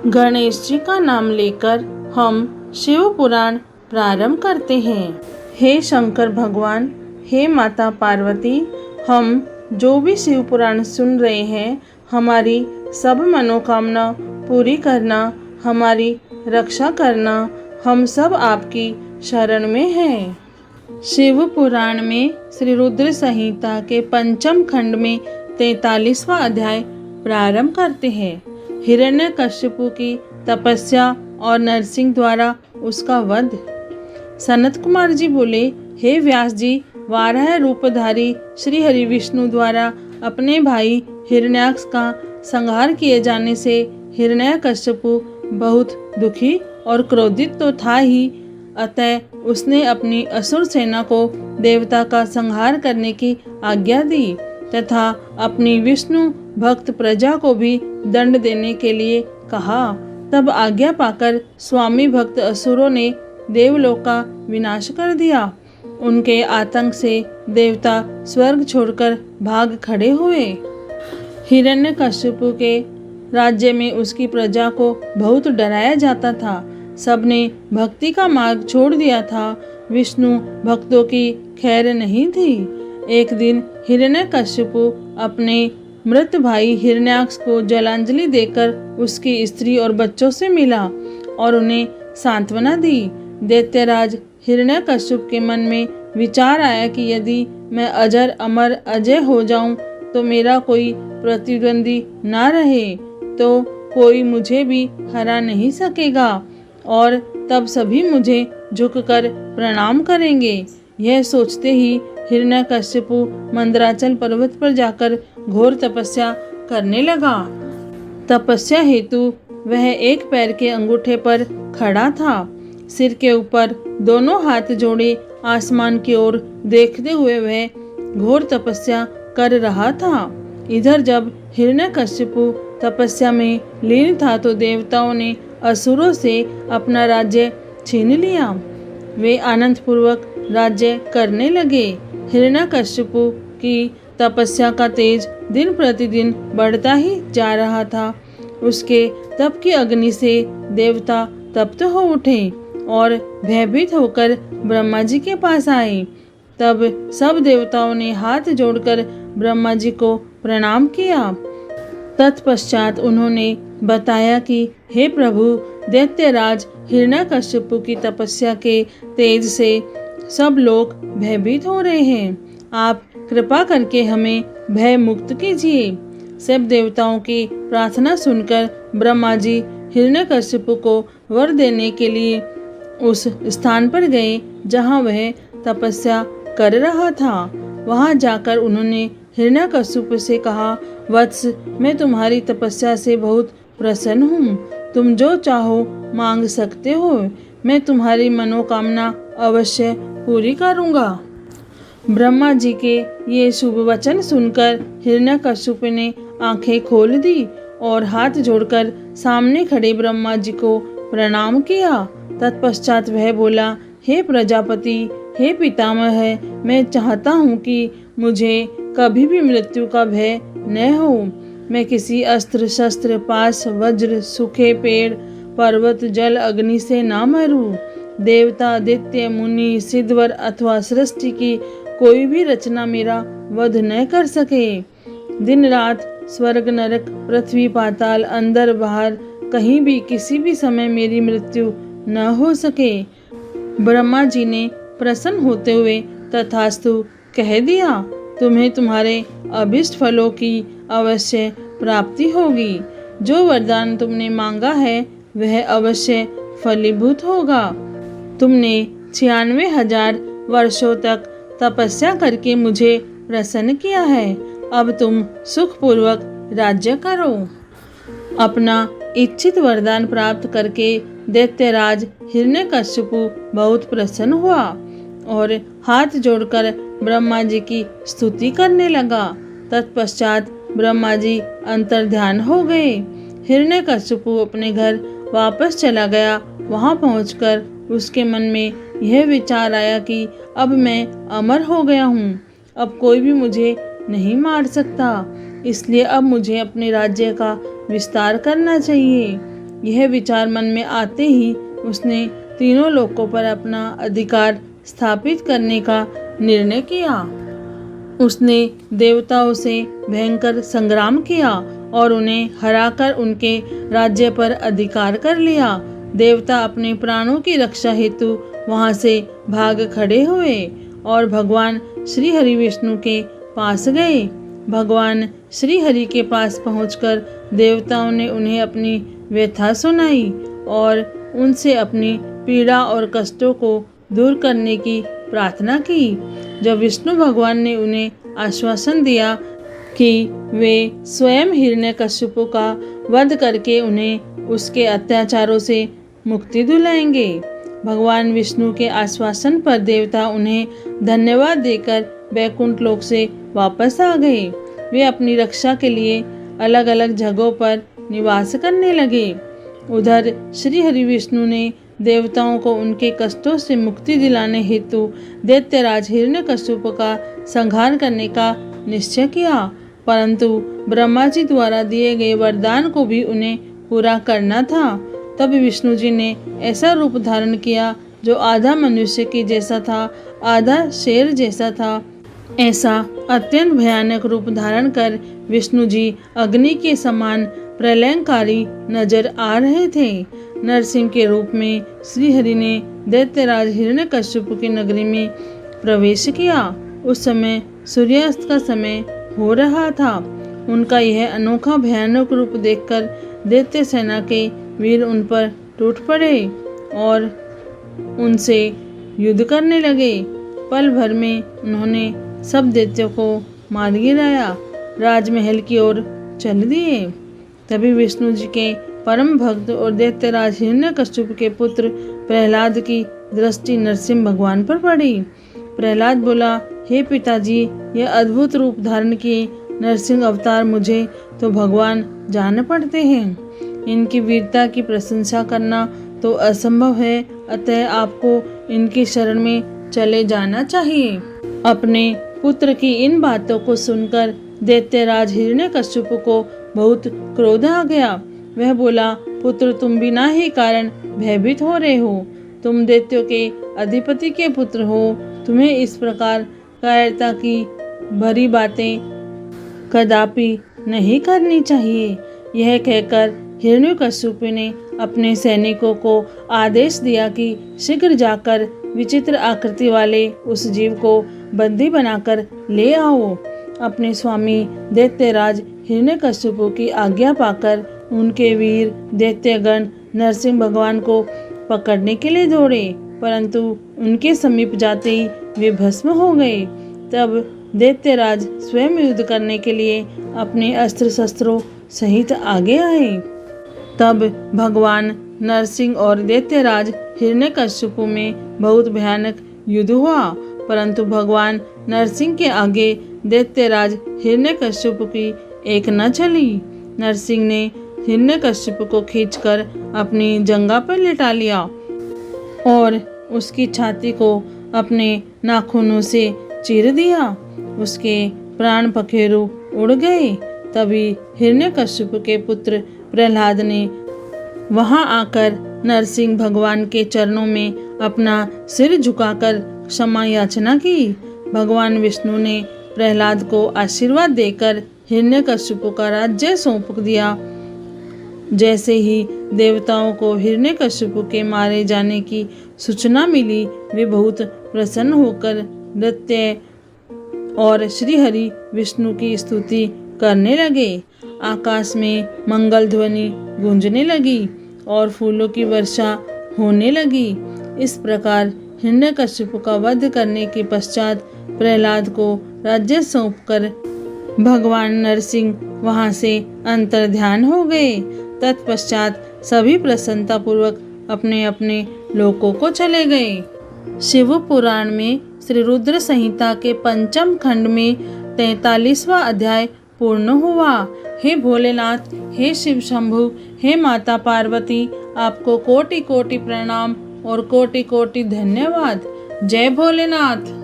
गणेश जी का नाम लेकर हम शिव पुराण प्रारंभ करते हैं। हे शंकर भगवान, हे माता पार्वती, हम जो भी शिव पुराण सुन रहे हैं, हमारी सब मनोकामना पूरी करना, हमारी रक्षा करना, हम सब आपकी शरण में हैं। शिव पुराण में श्री रुद्र संहिता के पंचम खंड में 43वां अध्याय प्रारंभ करते हैं। हिरण्यकश्यपु की तपस्या और नरसिंह द्वारा उसका वध। सनत कुमार जी बोले, हे व्यास जी, वाराह रूपधारी श्री हरि विष्णु द्वारा अपने भाई हिरण्याक्ष का संहार किए जाने से हिरण्यकश्यपु बहुत दुखी और क्रोधित तो था ही, अतः उसने अपनी असुर सेना को देवता का संहार करने की आज्ञा दी तथा अपनी विष्णु भक्त प्रजा को भी दंड देने के लिए कहा। तब आज्ञा पाकर स्वामी भक्त असुरों ने देवलोक का विनाश कर दिया। उनके आतंक से देवता स्वर्ग छोड़कर भाग खड़े हुए। हिरण्यकश्यपु के राज्य में उसकी प्रजा को बहुत डराया जाता था। सबने भक्ति का मार्ग छोड़ दिया था। विष्णु भक्तों की खैर नहीं थी। एक दिन हिरण्यकश्यपु अपने मृत भाई हिरण्याक्ष को जलांजलि देकर उसकी स्त्री और बच्चों से मिला और उन्हें सांत्वना दी। दैत्यराज हिरण्यकश्यप के मन में विचार आया कि यदि मैं अजर अमर अजय हो जाऊं तो मेरा कोई प्रतिद्वंदी ना रहे तो कोई मुझे भी हरा नहीं सकेगा और तब सभी मुझे झुककर प्रणाम करेंगे। यह सोचते ही हिरण्यकश्यपु मंदराचल पर्वत पर जाकर घोर तपस्या करने लगा। तपस्या हेतु वह एक पैर के अंगूठे पर खड़ा था। सिर के ऊपर दोनों हाथ जोड़े आसमान की ओर देखते हुए वह घोर तपस्या कर रहा था। इधर जब हिरण्यकश्यपु तपस्या में लीन था तो देवताओं ने असुरों से अपना राज्य छीन लिया। वे आनंद पूर्वक राज्य करने लगे। हिरण्यकश्यपु की तपस्या का तेज दिन प्रतिदिन बढ़ता ही जा रहा था। उसके तप की अग्नि से देवता तप्त हो उठे और भयभीत होकर ब्रह्मा जी के पास आए। तब सब देवताओं ने हाथ जोड़कर ब्रह्मा जी को प्रणाम किया। तत्पश्चात उन्होंने बताया कि हे प्रभु, दैत्यराज हिरण्यकश्यपु की तपस्या के तेज से सब लोग भयभीत हो रहे हैं। आप कृपा करके हमें भय मुक्त कीजिए। सब देवताओं की प्रार्थना सुनकर ब्रह्मा जी हिरण्यकश्यपु को वर देने के लिए उस स्थान पर गए जहाँ वह तपस्या कर रहा था। वहाँ जाकर उन्होंने हिरण्यकश्यपु से कहा, वत्स, मैं तुम्हारी तपस्या से बहुत प्रसन्न हूँ। तुम जो चाहो मांग सकते हो। मैं तुम्हारी मनोकामना अवश्य पूरी करूँगा। ब्रह्मा जी के ये शुभ वचन सुनकर हिरण्यकश्यप ने आंखें खोल दी और हाथ जोड़कर सामने खड़े ब्रह्मा जी को प्रणाम किया। तत्पश्चात वह बोला, हे प्रजापति, हे पितामह, मैं चाहता हूँ कि मुझे कभी भी मृत्यु का भय न हो। मैं किसी अस्त्र शस्त्र पाश वज्र सूखे पेड़ पर्वत जल अग्नि से ना मरूं। देवता दैत्य मुनि सिद्धवर अथवा सृष्टि की कोई भी रचना मेरा वध न कर सके। दिन रात स्वर्ग नरक पृथ्वी पाताल अंदर बाहर कहीं भी किसी भी समय मेरी मृत्यु न हो सके। ब्रह्मा जी ने प्रसन्न होते हुए तथास्तु कह दिया। तुम्हें तुम्हारे अभिष्ट फलों की अवश्य प्राप्ति होगी। जो वरदान तुमने मांगा है वह अवश्य फलीभूत होगा। तुमने 96,000 वर्षों तक तपस्या करके मुझे प्रसन्न किया है। अब तुम सुखपूर्वक राज्य करो। अपना इच्छित वरदान प्राप्त करके दैत्यराज हिरण्यकश्यपु बहुत प्रसन्न हुआ और हाथ जोड़कर ब्रह्मा जी की स्तुति करने लगा। तत्पश्चात ब्रह्मा जी अंतर्ध्यान हो गए। हिरण्यकश्यपु अपने घर वापस चला गया। वहां पहुंचकर उसके मन में यह विचार आया कि अब मैं अमर हो गया हूँ। अब कोई भी मुझे नहीं मार सकता, इसलिए अब मुझे अपने राज्य का विस्तार करना चाहिए। यह विचार मन में आते ही उसने तीनों लोकों पर अपना अधिकार स्थापित करने का निर्णय किया। उसने देवताओं से भयंकर संग्राम किया और उन्हें हराकर उनके राज्य पर अधिकार कर लिया। देवता अपने प्राणों की रक्षा हेतु वहां से भाग खड़े हुए और भगवान श्री हरि विष्णु के पास गए। भगवान श्री हरि के पास पहुंचकर देवताओं ने उन्हें अपनी व्यथा सुनाई और उनसे अपनी पीड़ा और कष्टों को दूर करने की प्रार्थना की। जब विष्णु भगवान ने उन्हें आश्वासन दिया कि वे स्वयं हिरण्यकश्यप का वध करके उन्हें उसके अत्याचारों से मुक्ति दिलाएंगे। भगवान विष्णु के आश्वासन पर देवता उन्हें धन्यवाद देकर वैकुंठ लोक से वापस आ गए। वे अपनी रक्षा के लिए अलग अलग जगहों पर निवास करने लगे। उधर श्री हरि विष्णु ने देवताओं को उनके कष्टों से मुक्ति दिलाने हेतु दैत्यराज हिरण्यकश्यप का संहार करने का निश्चय किया, परंतु ब्रह्मा जी द्वारा दिए गए वरदान को भी उन्हें पूरा करना था। तब विष्णु जी ने ऐसा रूप धारण किया जो आधा मनुष्य के जैसा था, आधा शेर जैसा था। ऐसा अत्यंत भयानक रूप धारण कर विष्णु जी अग्नि के समान प्रलयंकारी नजर आ रहे थे। नरसिंह के रूप में श्रीहरि ने दैत्यराज हिरण्यकश्यप की नगरी में प्रवेश किया। उस समय सूर्यास्त का समय हो रहा था। उनका यह अनोखा भयानक रूप देखकर दैत्य सेना के वीर उन पर टूट पड़े और उनसे युद्ध करने लगे। पल भर में उन्होंने सब दैत्यों को मार गिराया, राजमहल की ओर चल दिए। तभी विष्णु जी के परम भक्त और दैत्यराज हिरण्यकश्यप के पुत्र प्रहलाद की दृष्टि नरसिंह भगवान पर पड़ी। प्रहलाद बोला, हे पिताजी, यह अद्भुत रूप धारण किए नरसिंह अवतार मुझे तो भगवान जान पड़ते हैं। इनकी वीरता की प्रशंसा करना तो असंभव है, अतः आपको इनकी शरण में चले जाना चाहिए। अपने पुत्र की इन बातों को सुनकर दैत्यराज हिरण्यकश्यप को बहुत क्रोध आ गया। वह बोला, पुत्र, तुम बिना ही कारण भयभीत हो रहे हो। तुम दैत्यों के अधिपति के पुत्र हो, तुम्हें इस प्रकार कायरता की भरी बातें कदापि नहीं करनी चाहिए। यह कहकर हिरण्यकश्यप ने अपने सैनिकों को आदेश दिया कि शीघ्र जाकर विचित्र आकृति वाले उस जीव को बंदी बनाकर ले आओ। अपने स्वामी दैत्यराज हिरण्यकश्यप की आज्ञा पाकर उनके वीर दैत्यगण नरसिंह भगवान को पकड़ने के लिए दौड़े, परंतु उनके समीप जाते ही वे भस्म हो गए। तब दैत्यराज स्वयं युद्ध करने के लिए अपने अस्त्र शस्त्रों सहित आगे आए। तब भगवान नरसिंह और दैत्यराज हिरण्यकश्यप में बहुत भयानक युद्ध हुआ, परंतु भगवान नरसिंह के आगे दैत्यराज हिरण्यकश्यप की एक न चली। नरसिंह ने हिरण्यकश्यप को खींचकर अपनी जंघा पर लेटा लिया और उसकी छाती को अपने नाखूनों से चीर दिया। उसके प्राण पखेरु उड़ गए। तभी हिरण्यकश्यप के पुत्र प्रहलाद ने वहां आकर नरसिंह भगवान के चरणों में अपना सिर झुकाकर क्षमा याचना की। भगवान विष्णु ने प्रहलाद को आशीर्वाद देकर हिरण्यकश्यप का राज्य सौंप दिया। जैसे ही देवताओं को हिरण्यकश्यप के मारे जाने की सूचना मिली, वे बहुत प्रसन्न होकर नृत्य और श्रीहरि विष्णु की स्तुति करने लगे। आकाश में मंगल ध्वनि गूंजने लगी और फूलों की वर्षा होने लगी। इस प्रकार हिरण्यकश्यप का वध करने के पश्चात प्रहलाद को राज्य सौंपकर भगवान नरसिंह वहां से अंतर्ध्यान हो गए। तत्पश्चात सभी प्रसन्नता पूर्वक अपने अपने लोकों को चले गए। शिव पुराण में श्री रुद्र संहिता के पंचम खंड में 43वां अध्याय पूर्ण हुआ। हे भोलेनाथ, हे शिव शंभु, हे माता पार्वती, आपको कोटि कोटि प्रणाम और कोटि कोटि धन्यवाद। जय भोलेनाथ।